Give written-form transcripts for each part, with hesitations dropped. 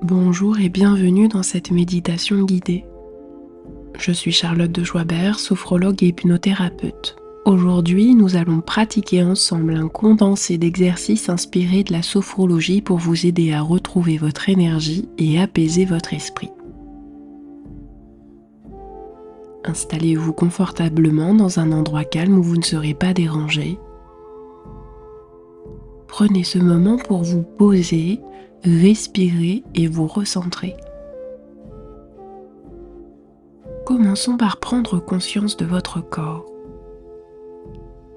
Bonjour et bienvenue dans cette méditation guidée. Je suis Charlotte de Joibert, sophrologue et hypnothérapeute. Aujourd'hui, nous allons pratiquer ensemble un condensé d'exercices inspirés de la sophrologie pour vous aider à retrouver votre énergie et apaiser votre esprit. Installez-vous confortablement dans un endroit calme où vous ne serez pas dérangé. Prenez ce moment pour vous poser, respirer et vous recentrer. Commençons par prendre conscience de votre corps.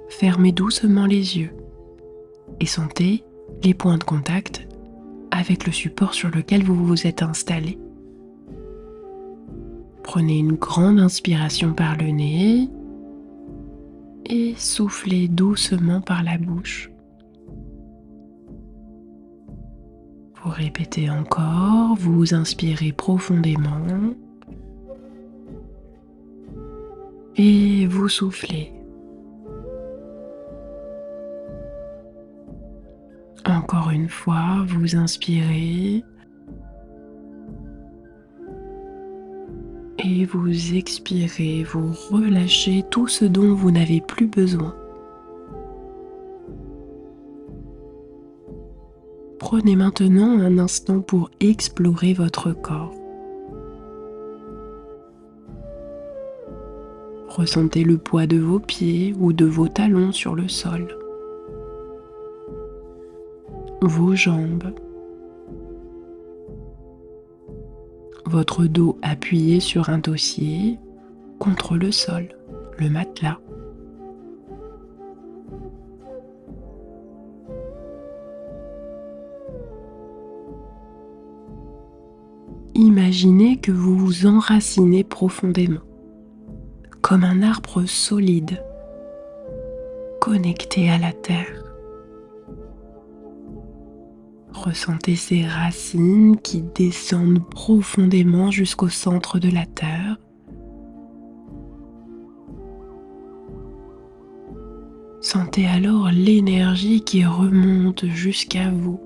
Fermez doucement les yeux et sentez les points de contact avec le support sur lequel vous vous êtes installé. Prenez une grande inspiration par le nez et soufflez doucement par la bouche. Vous répétez encore, vous inspirez profondément et vous soufflez. Encore une fois, vous inspirez et vous expirez, vous relâchez tout ce dont vous n'avez plus besoin. Prenez maintenant un instant pour explorer votre corps. Ressentez le poids de vos pieds ou de vos talons sur le sol. Vos jambes. Votre dos appuyé sur un dossier contre le sol, le matelas. Imaginez que vous vous enracinez profondément, comme un arbre solide, connecté à la terre. Ressentez ces racines qui descendent profondément jusqu'au centre de la terre. Sentez alors l'énergie qui remonte jusqu'à vous.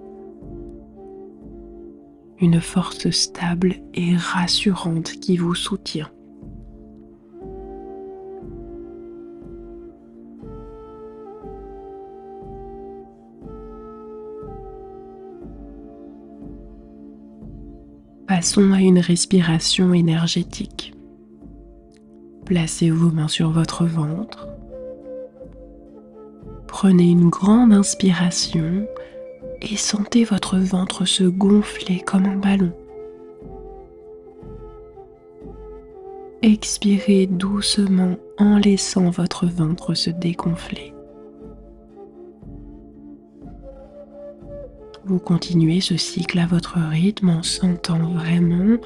Une force stable et rassurante qui vous soutient. Passons à une respiration énergétique. Placez vos mains sur votre ventre. Prenez une grande inspiration et sentez votre ventre se gonfler comme un ballon. Expirez doucement en laissant votre ventre se dégonfler. Vous continuez ce cycle à votre rythme en sentant vraiment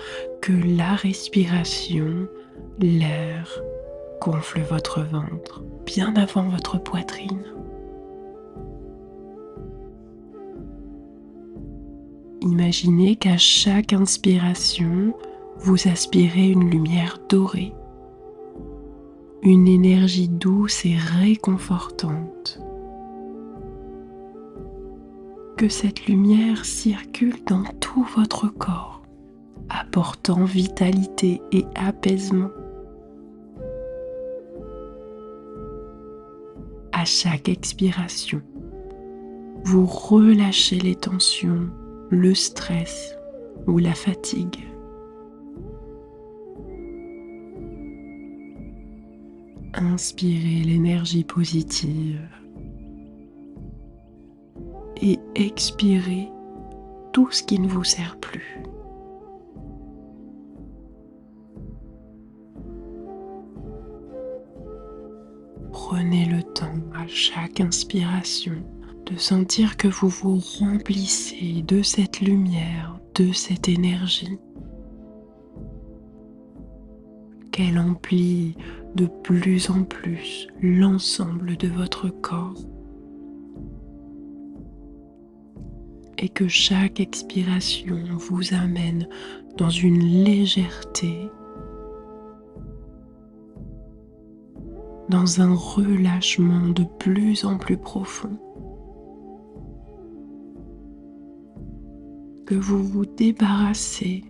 que la respiration, l'air, gonfle votre ventre bien avant votre poitrine. Imaginez qu'à chaque inspiration, vous aspirez une lumière dorée, une énergie douce et réconfortante. Que cette lumière circule dans tout votre corps, apportant vitalité et apaisement. À chaque expiration, vous relâchez les tensions, le stress ou la fatigue. Inspirez l'énergie positive et expirez tout ce qui ne vous sert plus. Prenez le temps à chaque inspiration de sentir que vous vous remplissez de cette lumière, de cette énergie, qu'elle emplit de plus en plus l'ensemble de votre corps et que chaque expiration vous amène dans une légèreté, dans un relâchement de plus en plus profond. que vous vous débarrassez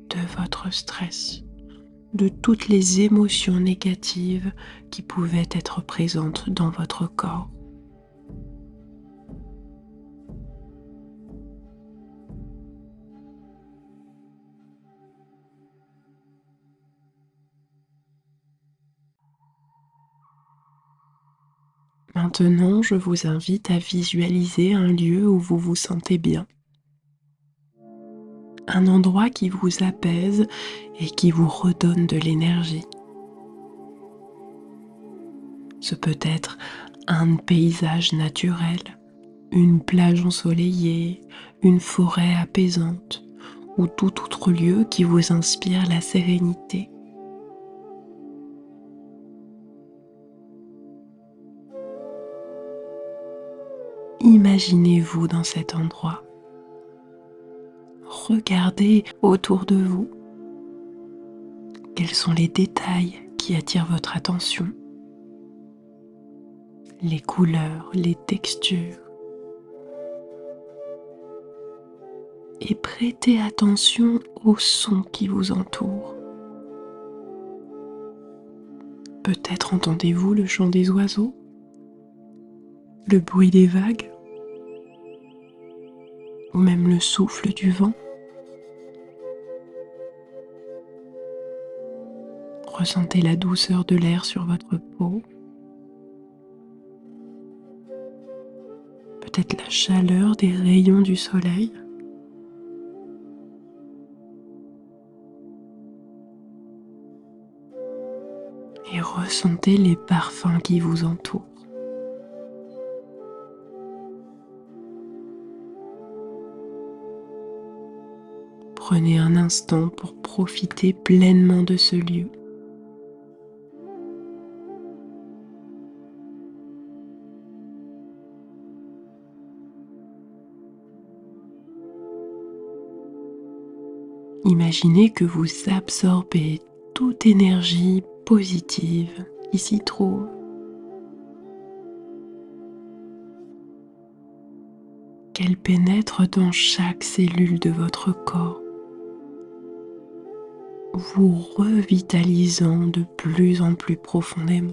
de votre stress, de toutes les émotions négatives qui pouvaient être présentes dans votre corps. Maintenant, je vous invite à visualiser un lieu où vous vous sentez bien. Un endroit qui vous apaise et qui vous redonne de l'énergie. Ce peut être un paysage naturel, une plage ensoleillée, une forêt apaisante ou tout autre lieu qui vous inspire la sérénité. Imaginez-vous dans cet endroit. Regardez autour de vous. Quels sont les détails qui attirent votre attention? Les couleurs, les textures. Et prêtez attention aux sons qui vous entourent. Peut-être entendez-vous le chant des oiseaux, le bruit des vagues, ou même le souffle du vent. Ressentez la douceur de l'air sur votre peau, peut-être la chaleur des rayons du soleil. Et ressentez les parfums qui vous entourent. Prenez un instant pour profiter pleinement de ce lieu. Imaginez que vous absorbez toute énergie positive qui s'y trouve. Qu'elle pénètre dans chaque cellule de votre corps, vous revitalisant de plus en plus profondément.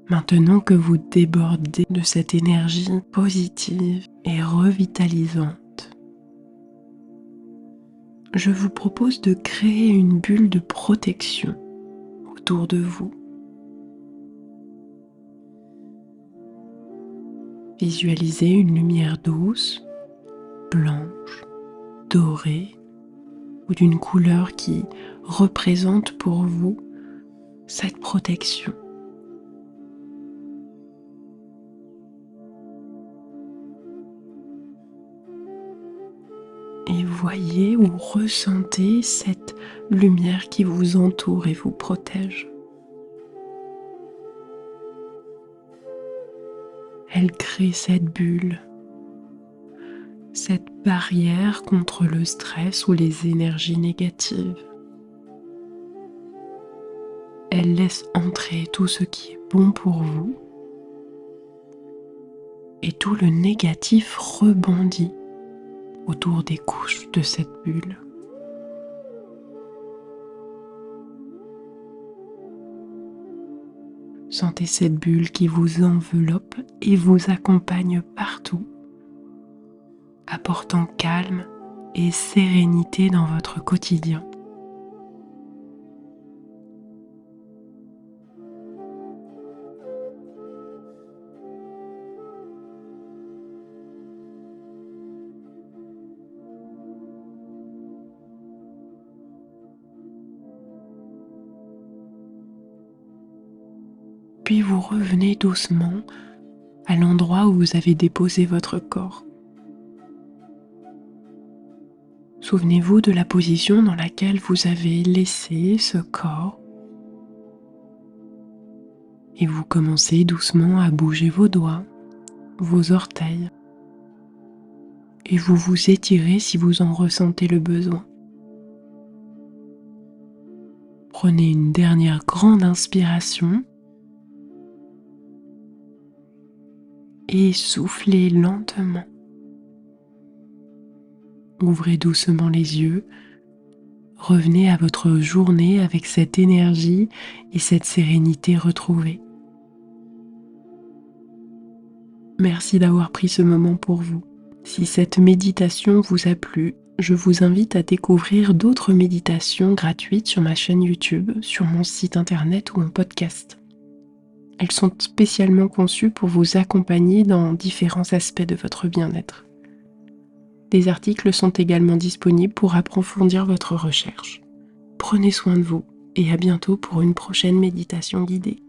Maintenant que vous débordez de cette énergie positive et revitalisante, je vous propose de créer une bulle de protection autour de vous. Visualisez une lumière douce, blanche, dorée ou d'une couleur qui représente pour vous cette protection. Et voyez ou ressentez cette lumière qui vous entoure et vous protège. Elle crée cette bulle, cette barrière contre le stress ou les énergies négatives. Elle laisse entrer tout ce qui est bon pour vous et tout le négatif rebondit autour des couches de cette bulle. Sentez cette bulle qui vous enveloppe et vous accompagne partout, apportant calme et sérénité dans votre quotidien. Puis vous revenez doucement à l'endroit où vous avez déposé votre corps. Souvenez-vous de la position dans laquelle vous avez laissé ce corps et vous commencez doucement à bouger vos doigts, vos orteils et vous vous étirez si vous en ressentez le besoin. Prenez une dernière grande inspiration et soufflez lentement. Ouvrez doucement les yeux. Revenez à votre journée avec cette énergie et cette sérénité retrouvée. Merci d'avoir pris ce moment pour vous. Si cette méditation vous a plu, je vous invite à découvrir d'autres méditations gratuites sur ma chaîne YouTube, sur mon site internet ou en podcast. Elles sont spécialement conçues pour vous accompagner dans différents aspects de votre bien-être. Des articles sont également disponibles pour approfondir votre recherche. Prenez soin de vous et à bientôt pour une prochaine méditation guidée.